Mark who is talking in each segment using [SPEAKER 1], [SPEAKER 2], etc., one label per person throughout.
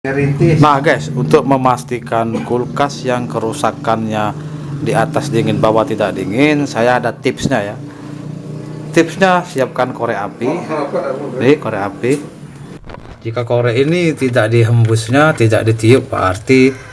[SPEAKER 1] Nah guys, untuk memastikan kulkas yang kerusakannya di atas dingin bawah tidak dingin, saya ada tipsnya ya. Tipsnya, siapkan korek api. Nih korek api. Jika korek ini tidak dihembusnya, tidak ditiup, berarti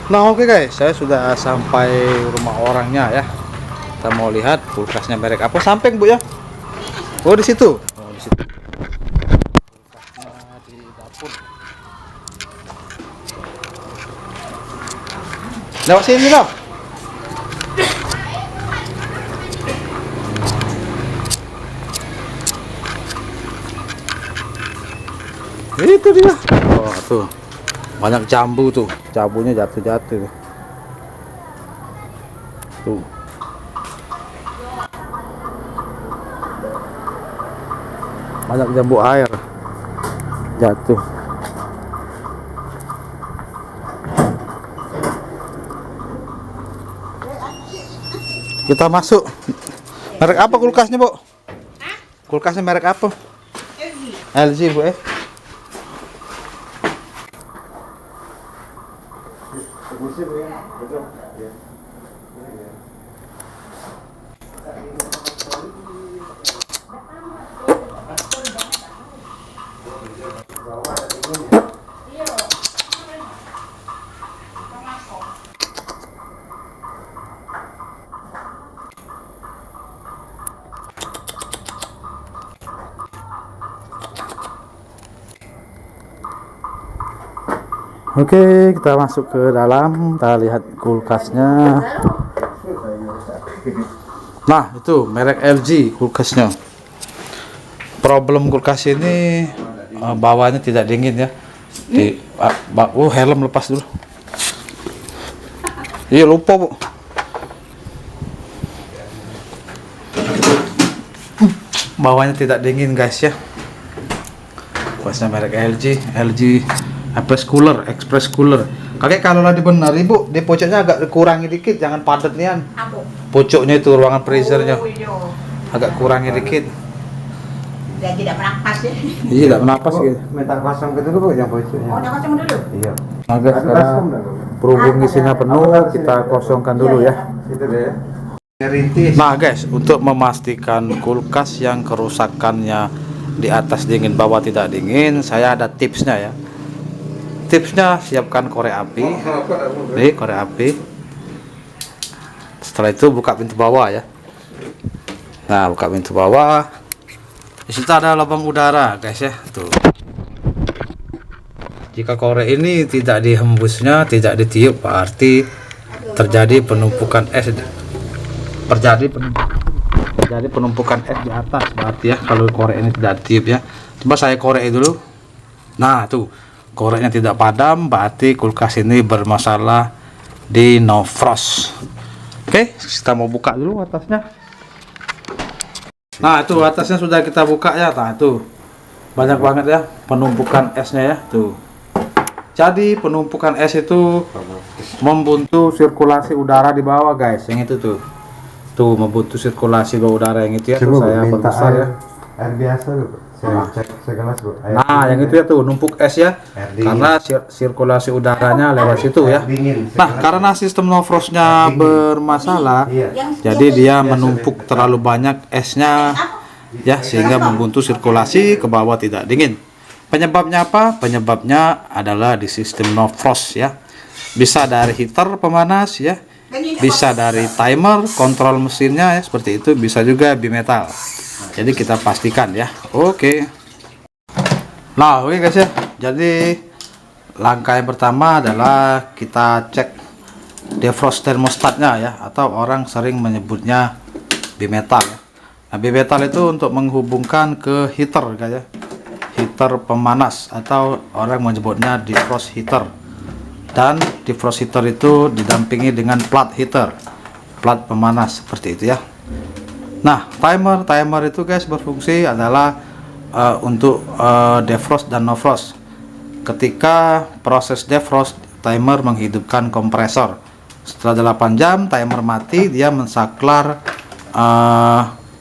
[SPEAKER 1] nah oke guys, saya sudah sampai rumah orangnya ya. Kita mau lihat kulkasnya merek apa. Samping Bu ya. Oh di situ. Oh di situ. Kulkasnya di dapur. Lewat sini loh. Itu dia. Oh, tuh. Banyak jambu tuh. Jambunya jatuh-jatuh. Tuh. Banyak jambu air jatuh. Kita masuk. Merek apa kulkasnya, Bu? Kulkasnya merek apa? LG, Bu. Oke, kita masuk ke dalam, kita lihat kulkasnya. Nah, itu merek LG kulkasnya. Problem kulkas ini bawahnya tidak dingin ya. Helm lepas dulu. Iya, lupa, Bu. Bawahnya tidak dingin, guys ya. Kulkasnya merek LG Express Cooler. Kakek kalau lagi benar Ibu, di pojoknya agak kurangi dikit, jangan padat nian. Pojoknya itu ruangan freezernya. Agak kurangi dikit.
[SPEAKER 2] Dan tidak bernapas ya.
[SPEAKER 1] Iya, tidak bernapas gitu.
[SPEAKER 3] Minta kosong ke dulu, Bu, yang pojoknya.
[SPEAKER 2] Oh, udah kosong dulu.
[SPEAKER 3] Iya.
[SPEAKER 1] Agak sekarang berhubung isinya penuh, kita kosongkan dulu ya.
[SPEAKER 3] Itu deh. Rintis.
[SPEAKER 1] Nah, guys, untuk memastikan kulkas yang kerusakannya di atas dingin, bawah tidak dingin, saya ada tipsnya ya. Tipsnya, siapkan korek api. Nih, korek api. Setelah itu buka pintu bawah ya. Nah, buka pintu bawah. Di situ ada lubang udara, guys ya. Tuh. Jika korek ini tidak dihembusnya, tidak ditiup, berarti terjadi penumpukan es. Terjadi penumpukan es di atas, berarti ya kalau korek ini tidak ditiup ya. Coba saya korek dulu. Nah, tuh. Koreknya tidak padam, berarti kulkas ini bermasalah di no frost. Oke, kita mau buka dulu atasnya. Nah, itu atasnya sudah kita buka ya. Nah, itu banyak banget ya penumpukan esnya ya. Tuh. Jadi penumpukan es itu membuntu sirkulasi udara di bawah, guys. Yang itu tuh. Tuh membuntu sirkulasi udara yang itu ya. Tuh, saya perbesar ya.
[SPEAKER 3] Air biasa, Bu. Saya cek segelas, Bu.
[SPEAKER 1] Nah, yang itu ya tuh numpuk es ya, karena sirkulasi udaranya lewat situ ya. Nah, karena sistem no frostnya bermasalah, jadi dia menumpuk terlalu banyak esnya ya, sehingga membuntu sirkulasi ke bawah tidak dingin. Penyebabnya apa? Penyebabnya adalah di sistem no frost ya. Bisa dari heater pemanas ya, bisa dari timer kontrol mesinnya ya, seperti itu, bisa juga bimetal. Jadi kita pastikan ya. Oke. Nah, oke guys ya. Jadi langkah yang pertama adalah kita cek defrost termostatnya ya, atau orang sering menyebutnya bimetal ya. Nah, bimetal itu untuk menghubungkan ke heater guys ya. Heater pemanas atau orang menyebutnya defrost heater. Dan defrost heater itu didampingi dengan plat heater, plat pemanas seperti itu ya. Nah, timer itu guys berfungsi adalah untuk defrost dan no frost. Ketika proses defrost, timer menghidupkan kompresor. Setelah 8 jam timer mati, dia mensaklar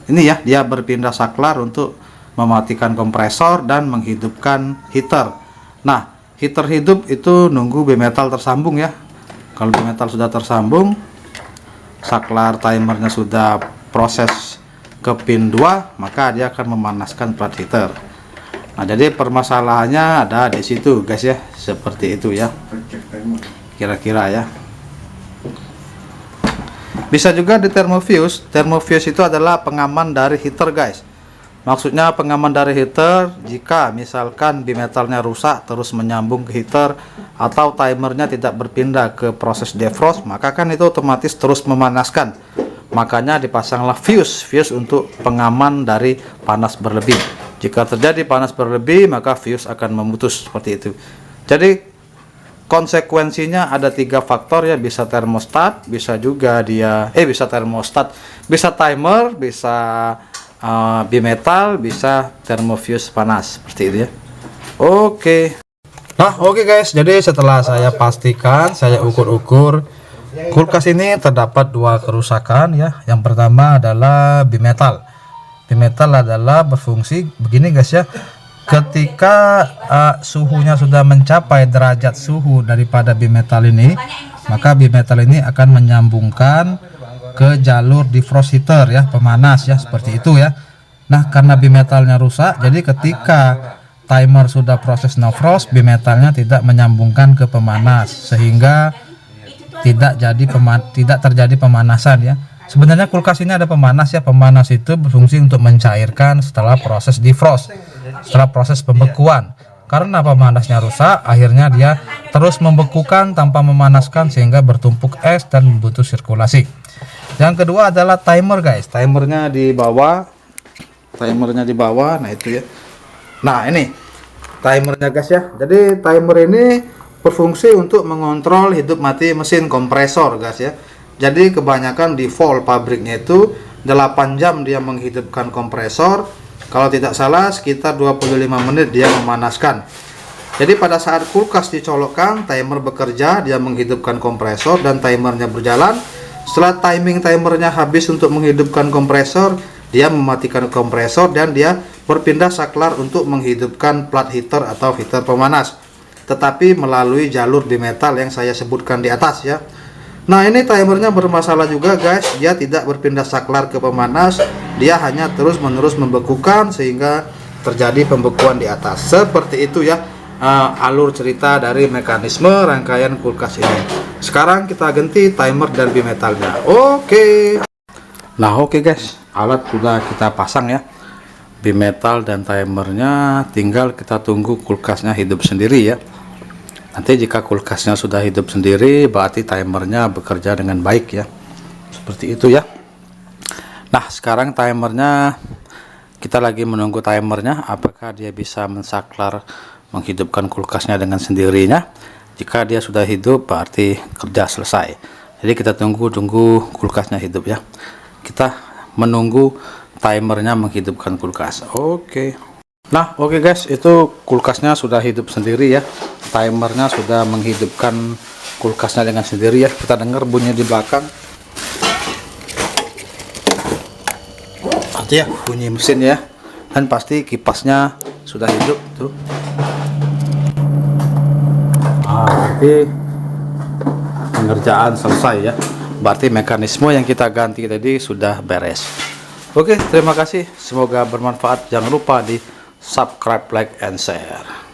[SPEAKER 1] ini ya, dia berpindah saklar untuk mematikan kompresor dan menghidupkan heater. Nah, heater hidup itu nunggu bimetal tersambung ya. Kalau bimetal sudah tersambung, saklar timernya sudah proses ke pin 2, maka dia akan memanaskan plat heater. Nah, jadi permasalahannya ada di situ guys ya, seperti itu ya kira-kira ya. Bisa juga di thermofuse. Thermofuse itu adalah pengaman dari heater guys. Maksudnya pengaman dari heater jika misalkan bimetalnya rusak terus menyambung ke heater atau timernya tidak berpindah ke proses defrost, maka kan itu otomatis terus memanaskan. Makanya dipasanglah fuse untuk pengaman dari panas berlebih. Jika terjadi panas berlebih, maka fuse akan memutus seperti itu. Jadi konsekuensinya ada 3 faktor ya, bisa termostat, bisa juga dia bisa termostat, bisa timer, bisa bimetal, bisa thermofuse panas seperti itu ya. Oke. Nah, oke guys, jadi setelah saya pastikan, saya ukur-ukur kulkas ini terdapat 2 kerusakan ya. Yang pertama adalah bimetal. Bimetal adalah berfungsi begini guys ya. Ketika suhunya sudah mencapai derajat suhu daripada bimetal ini, maka bimetal ini akan menyambungkan ke jalur defrost heater ya, pemanas ya, seperti itu ya. Nah, karena bimetalnya rusak, jadi ketika timer sudah proses no frost, bimetalnya tidak menyambungkan ke pemanas, sehingga tidak terjadi pemanasan ya. Sebenarnya kulkas ini ada pemanas ya. Pemanas itu berfungsi untuk mencairkan setelah proses defrost, setelah proses pembekuan. Karena pemanasnya rusak, akhirnya dia terus membekukan tanpa memanaskan sehingga bertumpuk es dan memutus sirkulasi. Yang kedua adalah timer guys. Timernya di bawah. Nah itu ya. Nah ini timernya guys ya. Jadi timer ini berfungsi untuk mengontrol hidup mati mesin kompresor guys ya. Jadi kebanyakan default pabriknya itu 8 jam dia menghidupkan kompresor. Kalau tidak salah sekitar 25 menit dia memanaskan. Jadi pada saat kulkas dicolokkan, timer bekerja, dia menghidupkan kompresor dan timernya berjalan. Setelah timernya habis untuk menghidupkan kompresor, dia mematikan kompresor dan dia berpindah saklar untuk menghidupkan plat heater atau heater pemanas. Tetapi melalui jalur bimetal yang saya sebutkan di atas ya. Nah ini timernya bermasalah juga guys, dia tidak berpindah saklar ke pemanas, dia hanya terus-menerus membekukan sehingga terjadi pembekuan di atas. Seperti itu ya alur cerita dari mekanisme rangkaian kulkas ini. Sekarang kita ganti timer dan bimetalnya. Oke. Nah oke guys, alat sudah kita pasang ya, bimetal dan timernya, tinggal kita tunggu kulkasnya hidup sendiri ya. Nanti jika kulkasnya sudah hidup sendiri, berarti timernya bekerja dengan baik ya. Seperti itu ya. Nah, sekarang timernya, kita lagi menunggu timernya, apakah dia bisa mensaklar menghidupkan kulkasnya dengan sendirinya. Jika dia sudah hidup, berarti kerja selesai. Jadi kita tunggu kulkasnya hidup ya. Kita menunggu timernya menghidupkan kulkas. Oke. Nah, oke guys, itu kulkasnya sudah hidup sendiri ya. Timernya sudah menghidupkan kulkasnya dengan sendiri ya. Kita dengar bunyi di belakang. Itu ya bunyi mesin ya. Dan pasti kipasnya sudah hidup tuh. Berarti pengerjaan selesai ya. Berarti mekanisme yang kita ganti tadi sudah beres. Oke, terima kasih. Semoga bermanfaat. Jangan lupa di subscribe, like, and share.